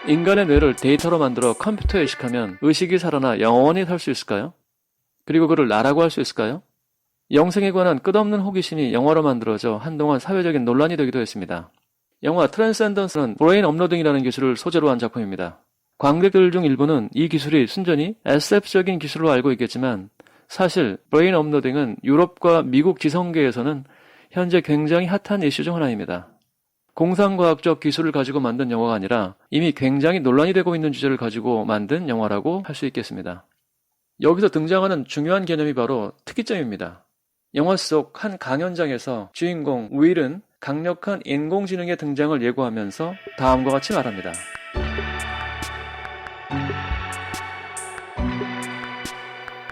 인간의 뇌를 데이터로 만들어 컴퓨터에 이식하면 의식이 살아나 영원히 살 수 있을까요? 그리고 그를 나라고 할 수 있을까요? 영생에 관한 끝없는 호기심이 영화로 만들어져 한동안 사회적인 논란이 되기도 했습니다. 영화 트랜센던스는 브레인 업로딩이라는 기술을 소재로 한 작품입니다. 관객들 중 일부는 이 기술이 순전히 SF적인 기술로 알고 있겠지만 사실 브레인 업로딩은 유럽과 미국 지성계에서는 현재 굉장히 핫한 이슈 중 하나입니다. 공상과학적 기술을 가지고 만든 영화가 아니라 이미 굉장히 논란이 되고 있는 주제를 가지고 만든 영화라고 할 수 있겠습니다. 여기서 등장하는 중요한 개념이 바로 특이점입니다. 영화 속 한 강연장에서 주인공 윌은 강력한 인공지능의 등장을 예고하면서 다음과 같이 말합니다.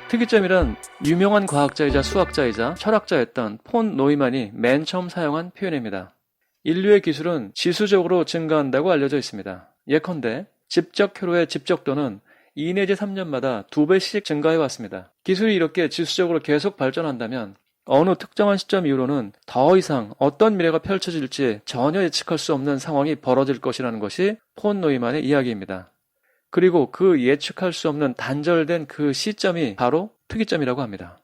특이점이란 유명한 과학자이자 수학자이자 철학자였던 폰 노이만이 맨 처음 사용한 표현입니다. 인류의 기술은 지수적으로 증가한다고 알려져 있습니다. 예컨대 집적회로의 집적도는 2 내지 3년마다 2배씩 증가해 왔습니다. 기술이 이렇게 지수적으로 계속 발전한다면 어느 특정한 시점 이후로는 더 이상 어떤 미래가 펼쳐질지 전혀 예측할 수 없는 상황이 벌어질 것이라는 것이 폰 노이만의 이야기입니다. 그리고 그 예측할 수 없는 단절된 그 시점이 바로 특이점이라고 합니다.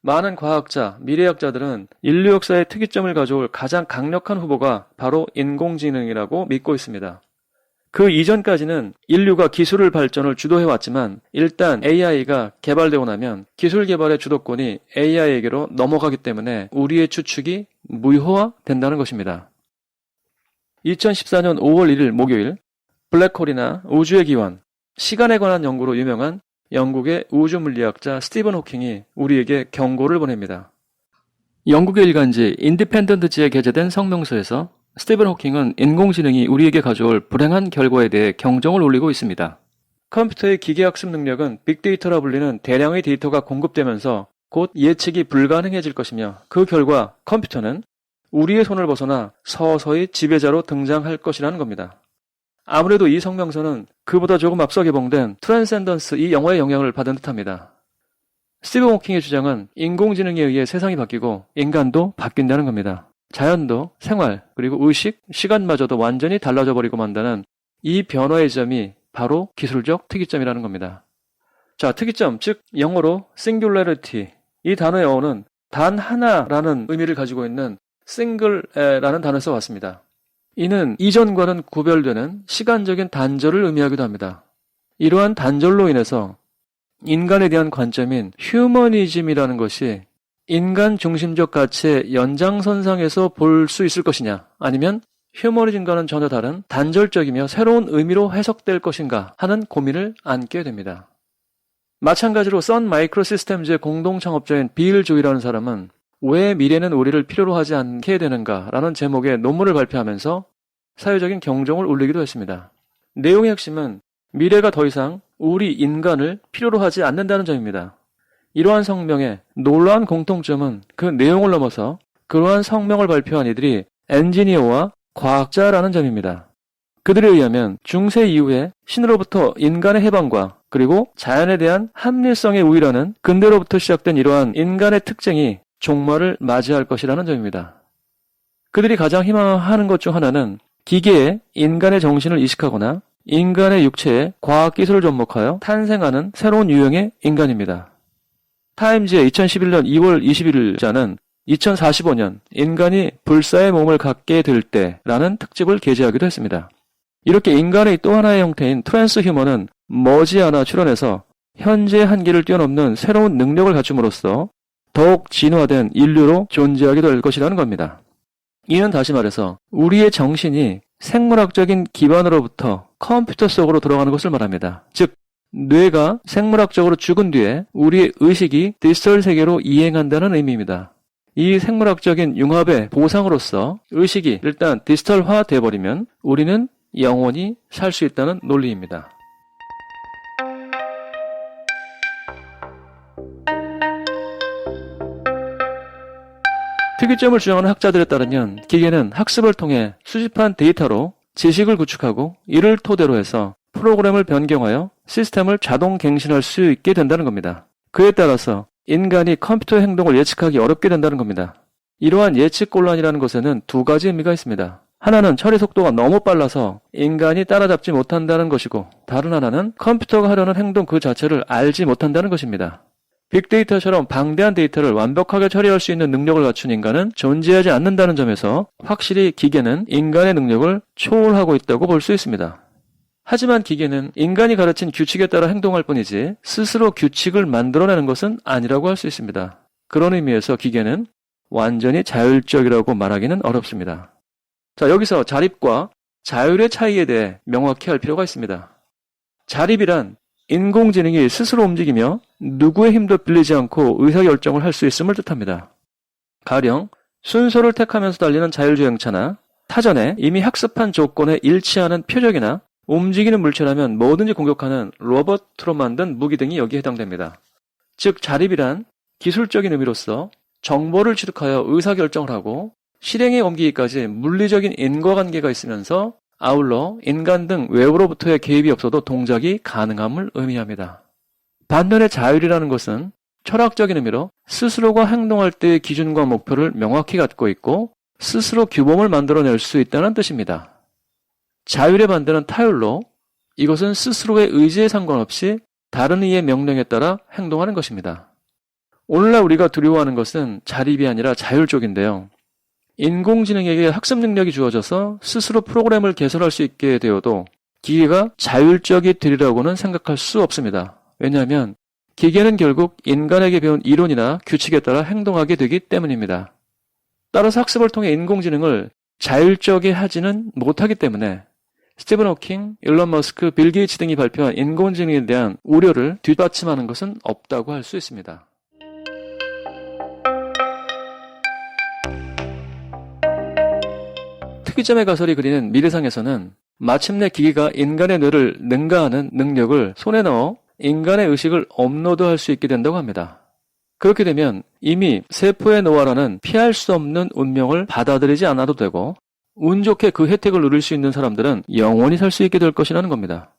많은 과학자, 미래학자들은 인류 역사의 특이점을 가져올 가장 강력한 후보가 바로 인공지능이라고 믿고 있습니다. 그 이전까지는 인류가 기술을 발전을 주도해왔지만 일단 AI가 개발되고 나면 기술 개발의 주도권이 AI에게로 넘어가기 때문에 우리의 추측이 무효화된다는 것입니다. 2014년 5월 1일 목요일 블랙홀이나 우주의 기원, 시간에 관한 연구로 유명한 영국의 우주물리학자 스티븐 호킹이 우리에게 경고를 보냅니다. 영국의 일간지 인디펜던트지에 게재된 성명서에서 스티븐 호킹은 인공지능이 우리에게 가져올 불행한 결과에 대해 경종을 울리고 있습니다. 컴퓨터의 기계학습 능력은 빅데이터라 불리는 대량의 데이터가 공급되면서 곧 예측이 불가능해질 것이며 그 결과 컴퓨터는 우리의 손을 벗어나 서서히 지배자로 등장할 것이라는 겁니다. 아무래도 이 성명서는 그보다 조금 앞서 개봉된 트랜센던스 이 영화의 영향을 받은 듯합니다. 스티븐 호킹의 주장은 인공지능에 의해 세상이 바뀌고 인간도 바뀐다는 겁니다. 자연도, 생활, 그리고 의식, 시간마저도 완전히 달라져 버리고 만다는 이 변화의 점이 바로 기술적 특이점이라는 겁니다. 자, 특이점, 즉 영어로 singularity, 이 단어의 어원은 단 하나라는 의미를 가지고 있는 single라는 단어를 써왔습니다. 이는 이전과는 구별되는 시간적인 단절을 의미하기도 합니다. 이러한 단절로 인해서 인간에 대한 관점인 휴머니즘이라는 것이 인간 중심적 가치의 연장선상에서 볼 수 있을 것이냐, 아니면 휴머니즘과는 전혀 다른 단절적이며 새로운 의미로 해석될 것인가 하는 고민을 안게 됩니다. 마찬가지로 선 마이크로 시스템즈의 공동 창업자인 빌 조이라는 사람은 왜 미래는 우리를 필요로 하지 않게 되는가라는 제목의 논문을 발표하면서 사회적인 경종을 울리기도 했습니다. 내용의 핵심은 미래가 더 이상 우리 인간을 필요로 하지 않는다는 점입니다. 이러한 성명의 놀라운 공통점은 그 내용을 넘어서 그러한 성명을 발표한 이들이 엔지니어와 과학자라는 점입니다. 그들에 의하면 중세 이후에 신으로부터 인간의 해방과 그리고 자연에 대한 합리성의 우위라는 근대로부터 시작된 이러한 인간의 특징이 종말을 맞이할 것이라는 점입니다. 그들이 가장 희망하는 것 중 하나는 기계에 인간의 정신을 이식하거나 인간의 육체에 과학기술을 접목하여 탄생하는 새로운 유형의 인간입니다. 타임즈의 2011년 2월 21일자는 2045년 인간이 불사의 몸을 갖게 될 때라는 특집을 게재하기도 했습니다. 이렇게 인간의 또 하나의 형태인 트랜스휴먼은 머지않아 출현해서 현재의 한계를 뛰어넘는 새로운 능력을 갖춤으로써 더욱 진화된 인류로 존재하게 될 것이라는 겁니다. 이는 다시 말해서 우리의 정신이 생물학적인 기반으로부터 컴퓨터 속으로 들어가는 것을 말합니다. 즉 뇌가 생물학적으로 죽은 뒤에 우리의 의식이 디지털 세계로 이행한다는 의미입니다. 이 생물학적인 융합의 보상으로서 의식이 일단 디지털화 돼버리면 우리는 영원히 살 수 있다는 논리입니다. 특이점을 주장하는 학자들에 따르면 기계는 학습을 통해 수집한 데이터로 지식을 구축하고 이를 토대로 해서 프로그램을 변경하여 시스템을 자동 갱신할 수 있게 된다는 겁니다. 그에 따라서 인간이 컴퓨터 행동을 예측하기 어렵게 된다는 겁니다. 이러한 예측 곤란이라는 것에는 두 가지 의미가 있습니다. 하나는 처리 속도가 너무 빨라서 인간이 따라잡지 못한다는 것이고, 다른 하나는 컴퓨터가 하려는 행동 그 자체를 알지 못한다는 것입니다. 빅데이터처럼 방대한 데이터를 완벽하게 처리할 수 있는 능력을 갖춘 인간은 존재하지 않는다는 점에서 확실히 기계는 인간의 능력을 초월하고 있다고 볼 수 있습니다. 하지만 기계는 인간이 가르친 규칙에 따라 행동할 뿐이지 스스로 규칙을 만들어내는 것은 아니라고 할 수 있습니다. 그런 의미에서 기계는 완전히 자율적이라고 말하기는 어렵습니다. 자, 여기서 자립과 자율의 차이에 대해 명확히 할 필요가 있습니다. 자립이란 인공지능이 스스로 움직이며 누구의 힘도 빌리지 않고 의사결정을 할 수 있음을 뜻합니다. 가령 순서를 택하면서 달리는 자율주행차나 사전에 이미 학습한 조건에 일치하는 표적이나 움직이는 물체라면 뭐든지 공격하는 로봇으로 만든 무기 등이 여기에 해당됩니다. 즉 자립이란 기술적인 의미로서 정보를 취득하여 의사결정을 하고 실행에 옮기기까지 물리적인 인과관계가 있으면서 아울러 인간 등 외부로부터의 개입이 없어도 동작이 가능함을 의미합니다. 반면에 자율이라는 것은 철학적인 의미로 스스로가 행동할 때의 기준과 목표를 명확히 갖고 있고 스스로 규범을 만들어낼 수 있다는 뜻입니다. 자율의 반대는 타율로, 이것은 스스로의 의지에 상관없이 다른 이의 명령에 따라 행동하는 것입니다. 오늘날 우리가 두려워하는 것은 자립이 아니라 자율 쪽인데요. 인공지능에게 학습 능력이 주어져서 스스로 프로그램을 개설할 수 있게 되어도 기계가 자율적이 되리라고는 생각할 수 없습니다. 왜냐하면 기계는 결국 인간에게 배운 이론이나 규칙에 따라 행동하게 되기 때문입니다. 따라서 학습을 통해 인공지능을 자율적이 하지는 못하기 때문에 스티븐 호킹, 일론 머스크, 빌 게이츠 등이 발표한 인공지능에 대한 우려를 뒷받침하는 것은 없다고 할 수 있습니다. 특이점의 가설이 그리는 미래상에서는 마침내 기계가 인간의 뇌를 능가하는 능력을 손에 넣어 인간의 의식을 업로드할 수 있게 된다고 합니다. 그렇게 되면 이미 세포의 노화라는 피할 수 없는 운명을 받아들이지 않아도 되고 운 좋게 그 혜택을 누릴 수 있는 사람들은 영원히 살 수 있게 될 것이라는 겁니다.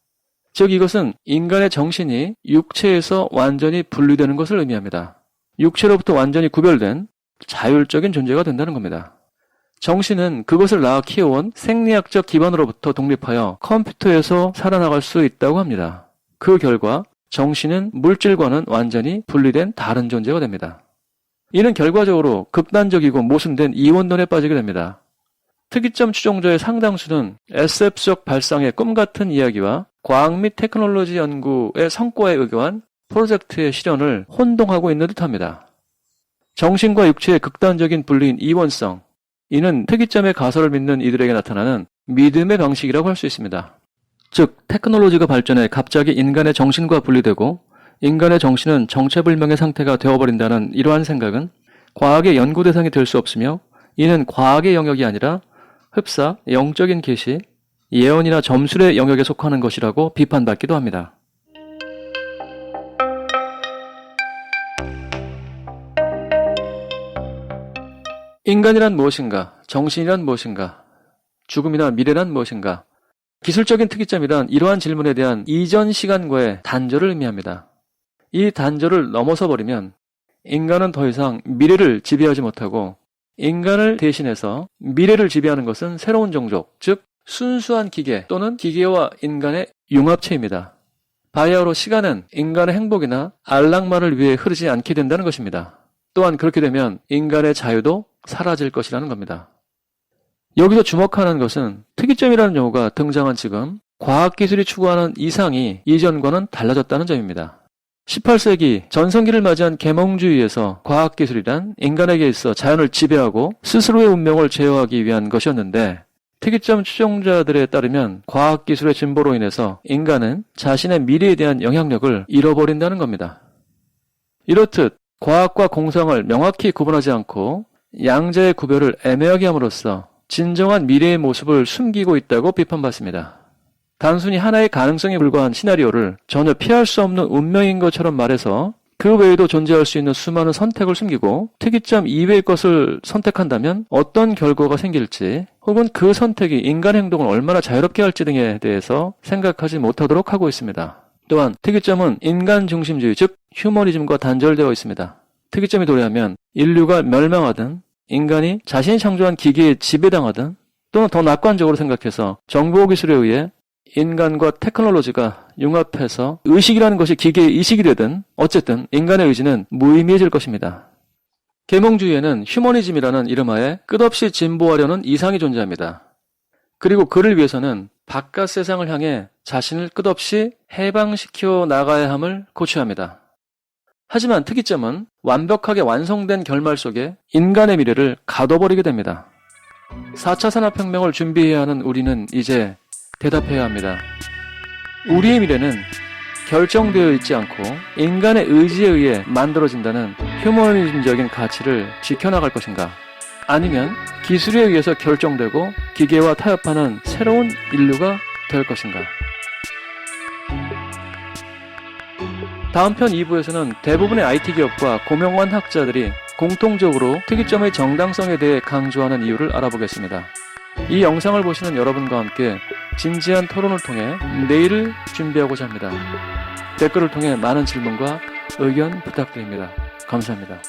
즉 이것은 인간의 정신이 육체에서 완전히 분리되는 것을 의미합니다. 육체로부터 완전히 구별된 자율적인 존재가 된다는 겁니다. 정신은 그것을 낳아 키워온 생리학적 기반으로부터 독립하여 컴퓨터에서 살아나갈 수 있다고 합니다. 그 결과 정신은 물질과는 완전히 분리된 다른 존재가 됩니다. 이는 결과적으로 극단적이고 모순된 이원론에 빠지게 됩니다. 특이점 추종자의 상당수는 SF적 발상의 꿈같은 이야기와 과학 및 테크놀로지 연구의 성과에 의거한 프로젝트의 실현을 혼동하고 있는 듯합니다. 정신과 육체의 극단적인 분리인 이원성, 이는 특이점의 가설을 믿는 이들에게 나타나는 믿음의 방식이라고 할 수 있습니다. 즉, 테크놀로지가 발전해 갑자기 인간의 정신과 분리되고 인간의 정신은 정체불명의 상태가 되어버린다는 이러한 생각은 과학의 연구 대상이 될 수 없으며 이는 과학의 영역이 아니라 흡사, 영적인 계시, 예언이나 점술의 영역에 속하는 것이라고 비판받기도 합니다. 인간이란 무엇인가? 정신이란 무엇인가? 죽음이나 미래란 무엇인가? 기술적인 특이점이란 이러한 질문에 대한 이전 시간과의 단절을 의미합니다. 이 단절을 넘어서 버리면 인간은 더 이상 미래를 지배하지 못하고 인간을 대신해서 미래를 지배하는 것은 새로운 종족, 즉 순수한 기계 또는 기계와 인간의 융합체입니다. 바야흐로 시간은 인간의 행복이나 안락만을 위해 흐르지 않게 된다는 것입니다. 또한 그렇게 되면 인간의 자유도 사라질 것이라는 겁니다. 여기서 주목하는 것은 특이점이라는 용어가 등장한 지금 과학기술이 추구하는 이상이 이전과는 달라졌다는 점입니다. 18세기 전성기를 맞이한 계몽주의에서 과학기술이란 인간에게 있어 자연을 지배하고 스스로의 운명을 제어하기 위한 것이었는데 특이점 추종자들에 따르면 과학기술의 진보로 인해서 인간은 자신의 미래에 대한 영향력을 잃어버린다는 겁니다. 이렇듯 과학과 공상을 명확히 구분하지 않고 양자의 구별을 애매하게 함으로써 진정한 미래의 모습을 숨기고 있다고 비판받습니다. 단순히 하나의 가능성에 불과한 시나리오를 전혀 피할 수 없는 운명인 것처럼 말해서 그 외에도 존재할 수 있는 수많은 선택을 숨기고 특이점 이외의 것을 선택한다면 어떤 결과가 생길지 혹은 그 선택이 인간 행동을 얼마나 자유롭게 할지 등에 대해서 생각하지 못하도록 하고 있습니다. 또한 특이점은 인간 중심주의 즉 휴머니즘과 단절되어 있습니다. 특이점이 도래하면 인류가 멸망하든 인간이 자신이 창조한 기계에 지배당하든 또는 더 낙관적으로 생각해서 정보기술에 의해 인간과 테크놀로지가 융합해서 의식이라는 것이 기계의 이식이 되든 어쨌든 인간의 의지는 무의미해질 것입니다. 계몽주의에는 휴머니즘이라는 이름하에 끝없이 진보하려는 이상이 존재합니다. 그리고 그를 위해서는 바깥 세상을 향해 자신을 끝없이 해방시켜 나가야 함을 고취합니다. 하지만 특이점은 완벽하게 완성된 결말 속에 인간의 미래를 가둬버리게 됩니다. 4차 산업혁명을 준비해야 하는 우리는 이제 대답해야 합니다. 우리의 미래는 결정되어 있지 않고 인간의 의지에 의해 만들어진다는 휴머니즘적인 가치를 지켜나갈 것인가? 아니면 기술에 의해서 결정되고 기계와 타협하는 새로운 인류가 될 것인가? 다음 편 2부에서는 대부분의 IT 기업과 고명관 학자들이 공통적으로 특이점의 정당성에 대해 강조하는 이유를 알아보겠습니다. 이 영상을 보시는 여러분과 함께 진지한 토론을 통해 내일을 준비하고자 합니다. 댓글을 통해 많은 질문과 의견 부탁드립니다. 감사합니다.